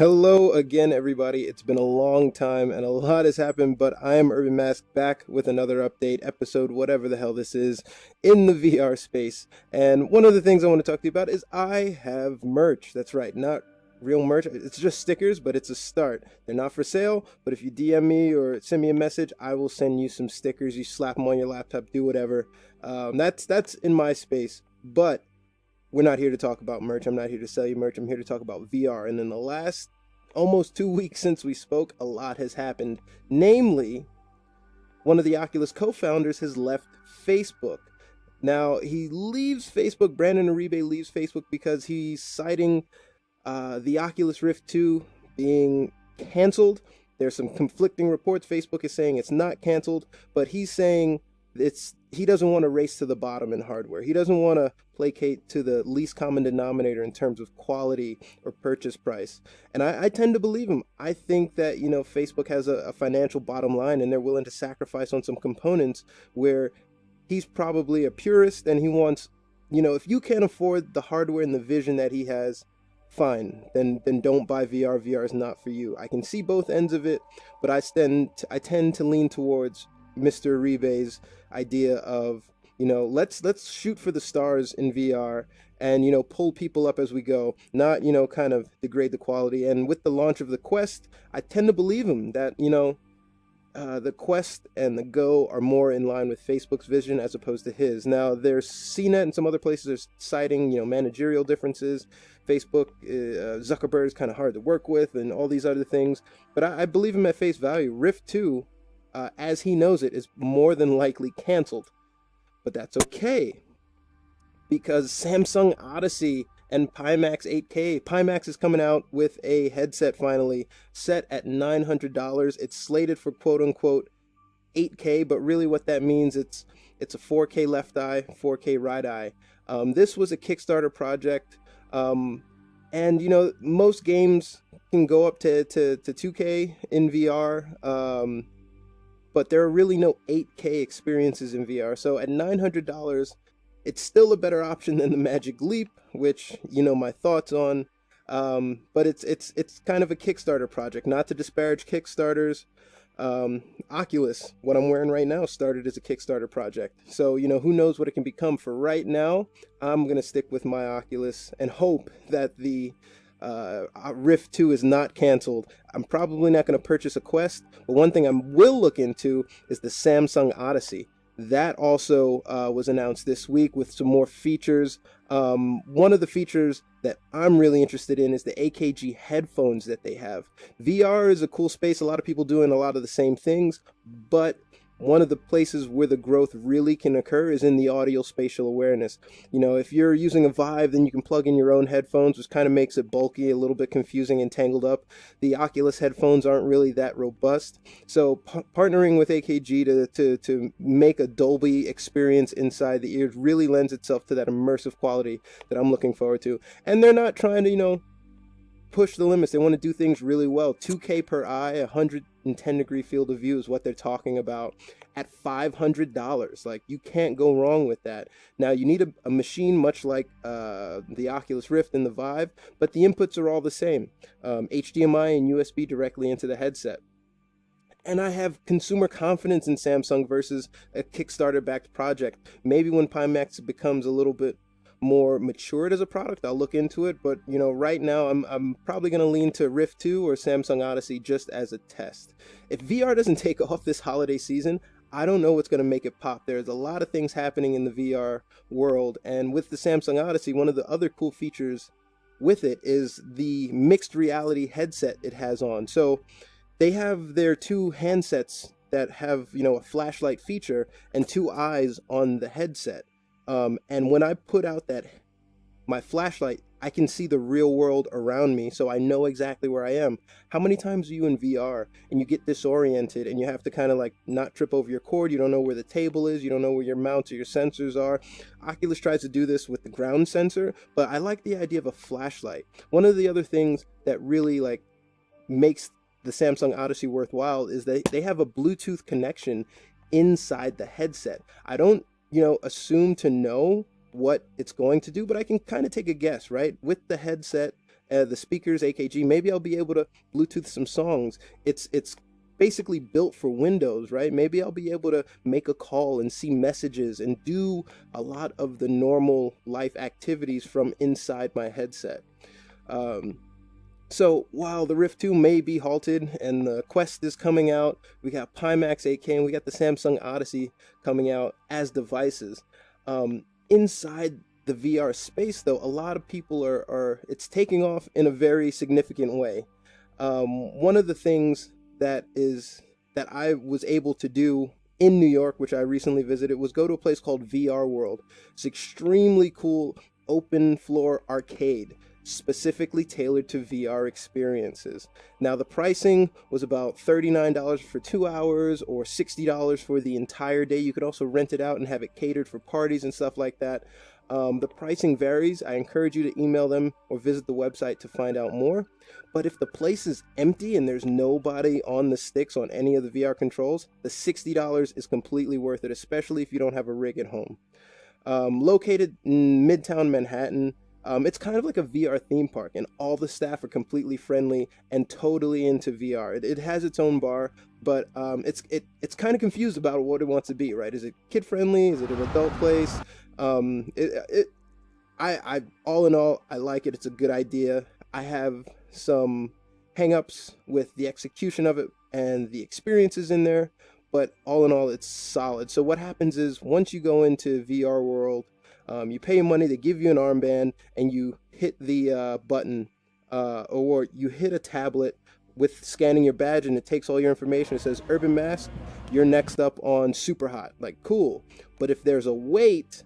Hello again, everybody. It's been a long time and a lot has happened, but I am Urban Mask back with another update, episode, whatever the hell this is, in the VR space. And one of the things I want to talk to you about is I have merch. That's right, not real merch. It's just stickers, but it's a start. They're not for sale, but if you DM me or send me a message, I will send you some stickers. You slap them on your laptop, do whatever. That's in my space, but we're not here to talk about merch. I'm not here to sell you merch. I'm here to talk about VR. And in the last almost 2 weeks since we spoke, a lot has happened. Namely, one of the Oculus co-founders has left Facebook. Now, he leaves Facebook, Brandon Uribe leaves Facebook because he's citing the Oculus Rift 2 being canceled. There's some conflicting reports. Facebook is saying it's not canceled, but he's saying he doesn't want to race to the bottom in hardware. He doesn't want to placate to the least common denominator in terms of quality or purchase price. And I tend to believe him. I think that, Facebook has a financial bottom line and they're willing to sacrifice on some components where he's probably a purist and he wants, if you can't afford the hardware and the vision that he has, fine, then don't buy VR. VR is not for you. I can see both ends of it, but I tend to lean towards Mr. Uribe's idea of, let's shoot for the stars in VR and, pull people up as we go, not, kind of degrade the quality. And with the launch of the Quest, I tend to believe him that, the Quest and the Go are more in line with Facebook's vision as opposed to his. Now, there's CNET and some other places are citing, managerial differences. Facebook, Zuckerberg is kind of hard to work with and all these other things. But I believe him at face value. Rift 2, as he knows it, is more than likely canceled. But that's okay, because Samsung Odyssey and PiMax 8K. PiMax is coming out with a headset finally, set at $900. It's slated for quote-unquote 8K, but really what that means, it's a 4K left eye, 4K right eye. This was a Kickstarter project, and most games can go up to 2K in VR, but there are really no 8K experiences in VR. So at $900, it's still a better option than the Magic Leap, which my thoughts on. But it's kind of a Kickstarter project. Not to disparage Kickstarters. Oculus, what I'm wearing right now, started as a Kickstarter project. So who knows what it can become. For right now, I'm gonna stick with my Oculus and hope that the Rift 2 is not canceled. I'm probably not going to purchase a Quest, but one thing I will look into is the Samsung Odyssey. That also was announced this week with some more features. One of the features that I'm really interested in is the AKG headphones that they have. VR is a cool space, a lot of people doing a lot of the same things, but one of the places where the growth really can occur is in the audio spatial awareness. If you're using a Vive, then you can plug in your own headphones, which kind of makes it bulky, a little bit confusing and tangled up. The Oculus headphones aren't really that robust. So partnering with AKG to make a Dolby experience inside the ears really lends itself to that immersive quality that I'm looking forward to. And they're not trying to, push the limits. They want to do things really well. 2K per eye, 110-degree field of view is what they're talking about at $500. Like, you can't go wrong with that. Now, you need a machine much like the Oculus Rift and the Vive, but the inputs are all the same. HDMI and USB directly into the headset. And I have consumer confidence in Samsung versus a Kickstarter-backed project. Maybe when PiMax becomes a little bit more matured as a product, I'll look into it, but right now I'm probably going to lean to Rift 2 or Samsung Odyssey just as a test. If VR doesn't take off this holiday season, I don't know what's going to make it pop. There's a lot of things happening in the VR world, and with the Samsung Odyssey, one of the other cool features with it is the mixed reality headset it has on. So they have their two handsets that have a flashlight feature and two eyes on the headset. And when I put out my flashlight, I can see the real world around me, so I know exactly where I am. How many times are you in VR and you get disoriented and you have to kind of like not trip over your cord? You don't know where the table is, you don't know where your mounts or your sensors are. Oculus tries to do this with the ground sensor, but I like the idea of a flashlight. One of the other things that really makes the Samsung Odyssey worthwhile is they have a Bluetooth connection inside the headset. I don't assume to know what it's going to do, but I can kind of take a guess, right? With the headset the speakers, AKG. Maybe I'll be able to Bluetooth some songs. It's basically built for Windows, right? Maybe I'll be able to make a call and see messages and do a lot of the normal life activities from inside my headset. So while the Rift 2 may be halted and the Quest is coming out, we got PiMax 8K and we got the Samsung Odyssey coming out as devices. Inside the VR space, though, a lot of people it's taking off in a very significant way. One of the things that I was able to do in New York, which I recently visited, was go to a place called VRWorld. It's extremely cool open floor arcade, specifically tailored to VR experiences. Now the pricing was about $39 for 2 hours or $60 for the entire day. You could also rent it out and have it catered for parties and stuff like that. The pricing varies. I encourage you to email them or visit the website to find out more. But if the place is empty and there's nobody on the sticks on any of the VR controls, the $60 is completely worth it, especially if you don't have a rig at home. Located in Midtown Manhattan, it's kind of like a VR theme park, and all the staff are completely friendly and totally into VR. It has its own bar, but it's kind of confused about what it wants to be, right? Is it kid friendly? Is it an adult place? All in all, I like it. It's a good idea. I have some hang-ups with the execution of it and the experiences in there, but all in all, it's solid. So what happens is, once you go into VRWorld, you pay money, they give you an armband, and you hit the button, or you hit a tablet with scanning your badge, and it takes all your information. It says, Urban Mask, you're next up on Super Hot. Like, cool. But if there's a wait,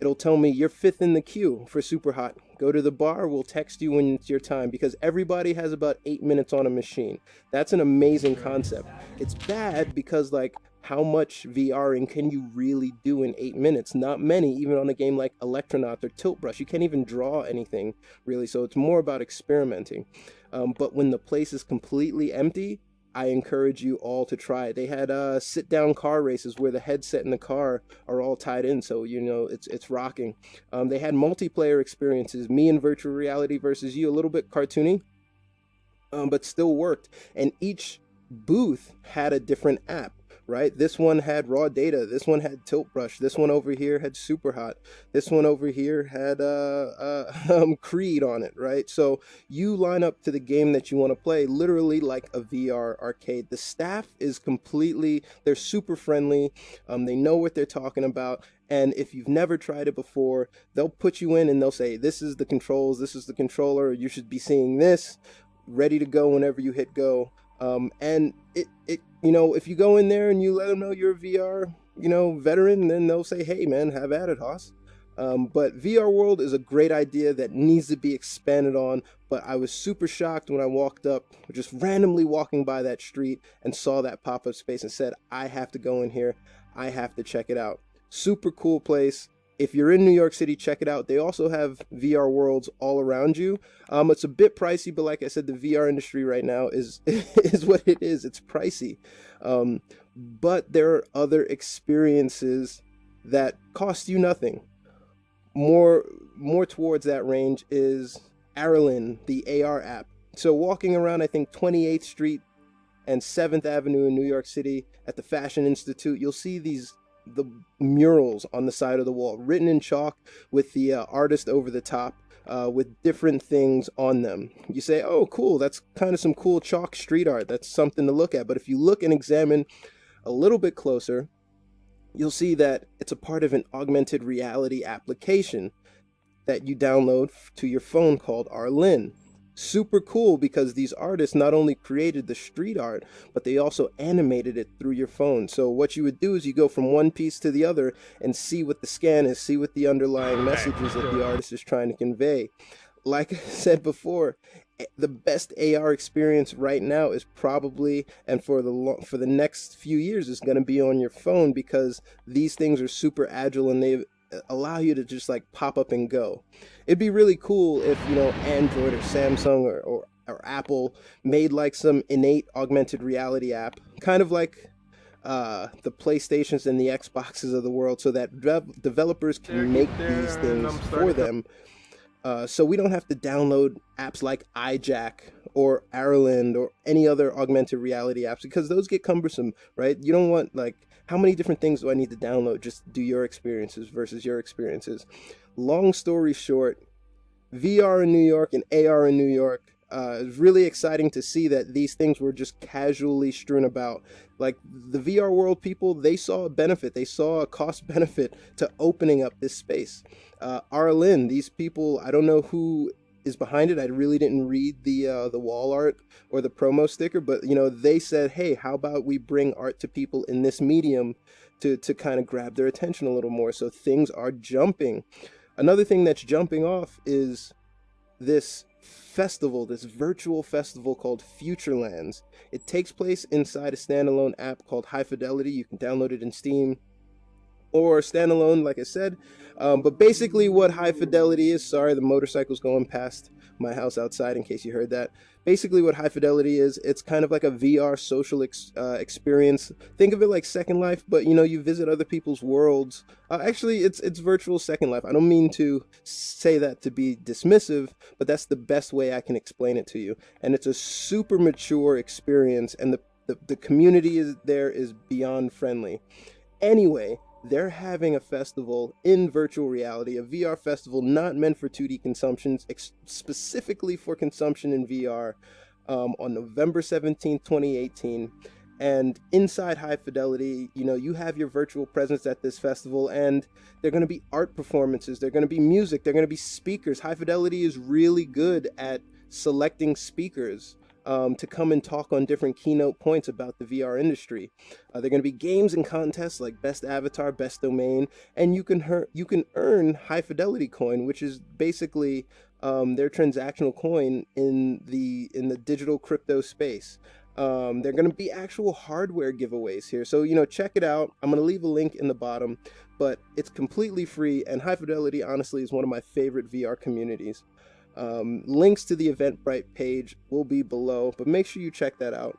it'll tell me you're 5th in the queue for Super Hot. Go to the bar, we'll text you when it's your time, because everybody has about 8 minutes on a machine. That's an amazing concept. It's bad because, like, how much VRing can you really do in 8 minutes? Not many, even on a game like Electronaut or Tilt Brush. You can't even draw anything, really, so it's more about experimenting. But when the place is completely empty, I encourage you all to try it. They had sit-down car races where the headset and the car are all tied in, so you know it's rocking. They had multiplayer experiences, me in virtual reality versus you, a little bit cartoony, but still worked. And each booth had a different app, right? This one had raw data. This one had Tilt Brush. This one over here had Super Hot. This one over here had Creed on it, right? So you line up to the game that you want to play, literally like a VR arcade. The staff is they're super friendly. They know what they're talking about. And if you've never tried it before, they'll put you in and they'll say, this is the controls, this is the controller, you should be seeing this, ready to go whenever you hit go. And if you go in there and you let them know you're a VR, veteran, then they'll say, hey man, have at it, Hoss. But VRWorld is a great idea that needs to be expanded on. But I was super shocked when I walked up, just randomly walking by that street, and saw that pop-up space and said, I have to go in here. I have to check it out. Super cool place. If you're in New York City, check it out. They also have VR worlds all around you. It's a bit pricey, but like I said, the VR industry right now is what it is. It's pricey. But there are other experiences that cost you nothing. More towards that range is Arilyn, the AR app. So walking around, I think 28th Street and 7th Avenue in New York City at the Fashion Institute, you'll see the murals on the side of the wall written in chalk with the artist over the top with different things on them. You say, oh cool, that's kind of some cool chalk street art, that's something to look at. But if you look and examine a little bit closer, you'll see that it's a part of an augmented reality application that you download to your phone called Arilyn. Super cool, because these artists not only created the street art, but they also animated it through your phone. So what you would do is you go from one piece to the other and see what the scan is, see what the underlying messages that the artist is trying to convey. Like I said before, the best AR experience right now is probably, and for the next few years, is going to be on your phone, because these things are super agile and they allow you to just like pop up and go. It'd be really cool if Android or Samsung or Apple made like some innate augmented reality app, kind of like the PlayStations and the Xboxes of the world, so that developers can make these things for them. So we don't have to download apps like iJack or Arilyn or any other augmented reality apps, because those get cumbersome, right? You don't want, like, how many different things do I need to download just to do your experiences versus your experiences? Long story short, VR in New York and AR in New York. It's really exciting to see that these things were just casually strewn about. Like, the VRWorld people, they saw a benefit. They saw a cost benefit to opening up this space. Arilyn, these people, I don't know who is behind it. I really didn't read the wall art or the promo sticker, but you know, they said, hey, how about we bring art to people in this medium to kind of grab their attention a little more. So things are jumping. Another thing that's jumping off is this festival, this virtual festival called Futurelands. It takes place inside a standalone app called High Fidelity. You can download it in Steam or standalone, like I said. But basically what High Fidelity is, sorry, the motorcycle's going past my house outside in case you heard that. Basically what High Fidelity is, it's kind of like a VR social experience. Think of it like Second Life, but you know, you visit other people's worlds. Actually, it's virtual Second Life. I don't mean to say that to be dismissive, but that's the best way I can explain it to you. And it's a super mature experience, and the community is beyond friendly. Anyway, they're having a festival in virtual reality, a VR festival not meant for 2D consumption, specifically for consumption in VR, on November 17th, 2018. And inside High Fidelity, you know, you have your virtual presence at this festival, and they're going to be art performances, they're going to be music, they're going to be speakers. High Fidelity is really good at selecting speakers to come and talk on different keynote points about the VR industry. They're going to be games and contests like Best Avatar, Best Domain, and you can earn High Fidelity coin, which is basically their transactional coin in the digital crypto space. They're going to be actual hardware giveaways here, so you know, check it out. I'm going to leave a link in the bottom, but it's completely free, and High Fidelity honestly is one of my favorite VR communities. Links to the Eventbrite page will be below, but make sure you check that out.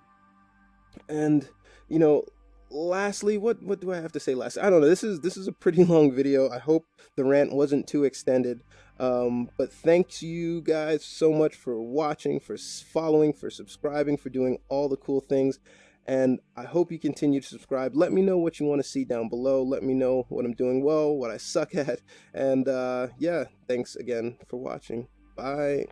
And you know, lastly, what do I have to say last? I don't know. This is a pretty long video. I hope the rant wasn't too extended. But thanks you guys so much for watching, for following, for subscribing, for doing all the cool things. And I hope you continue to subscribe. Let me know what you want to see down below. Let me know what I'm doing well, what I suck at. And yeah, thanks again for watching. Bye.